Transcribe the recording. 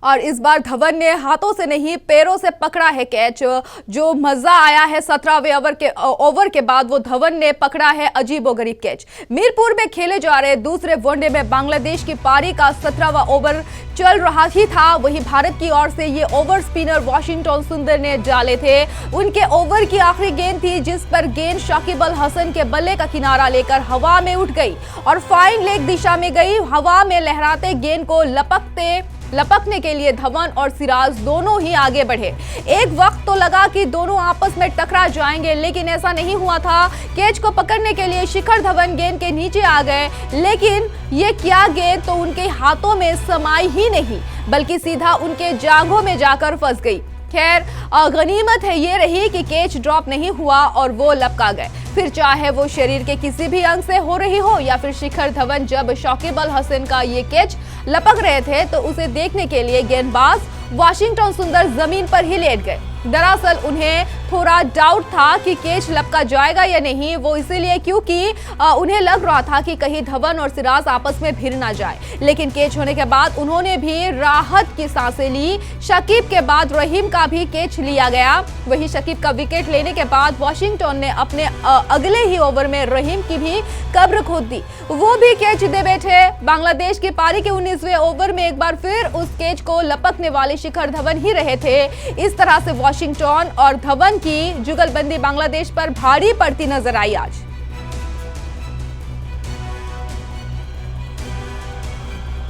और इस बार धवन ने हाथों से नहीं पैरों से पकड़ा है कैच। जो मजा आया है 17वें ओवर के बाद वो धवन ने पकड़ा है अजीबोगरीब कैच। मीरपुर में खेले जा रहे दूसरे वनडे में बांग्लादेश की पारी का 17वां ओवर चल रहा ही था। वही भारत की ओर से ये ओवर स्पिनर वाशिंगटन सुंदर ने डाले थे। उनके ओवर की आखिरी गेंद थी जिस पर गेंद शाकिब अल हसन के बल्ले का किनारा लेकर हवा में उठ गई और फाइन लेग दिशा में गई। हवा में लहराते गेंद को लपकने के लिए धवन और सिराज दोनों ही आगे बढ़े। एक वक्त तो लगा कि दोनों आपस में टकरा जाएंगे, लेकिन ऐसा नहीं हुआ था। कैच को पकड़ने के लिए शिखर धवन गेंद के नीचे आ गए, लेकिन ये क्या गेंद तो उनके हाथों में समाई ही नहीं, बल्कि सीधा उनके जांघों में जाकर फंस गई। खैर, गनीमत है ये रही कि कैच ड्रॉप नहीं हुआ और वो लपका गए। फिर चाहे वो शरीर के किसी भी अंग से हो रही हो या फिर शिखर धवन जब शाकिब अल हसन का ये कैच लपक रहे थे तो उसे देखने के लिए गेंदबाज वाशिंगटन सुंदर जमीन पर ही लेट गए। दरअसल उन्हें थोड़ा डाउट था कि कैच लपका जाएगा या नहीं, वो इसीलिए क्योंकि उन्हें लग रहा था कि कहीं धवन और सिराज आपस में भिड़ ना जाए। लेकिन कैच होने के बाद उन्होंने भी राहत की सांसें ली। शकीब के बाद रहीम का भी कैच लिया गया। वही शकीब का विकेट लेने के बाद वाशिंगटन ने अपने अगले ही ओवर में रहीम की भी कब्र खोद दी, वो भी कैच दे बैठे। बांग्लादेश की पारी के 19वें ओवर में एक बार फिर उस कैच को लपकने वाले शिखर धवन ही रहे थे। इस तरह से वाशिंगटन और धवन की जुगलबंदी बांग्लादेश पर भारी पड़ती नजर आई आज।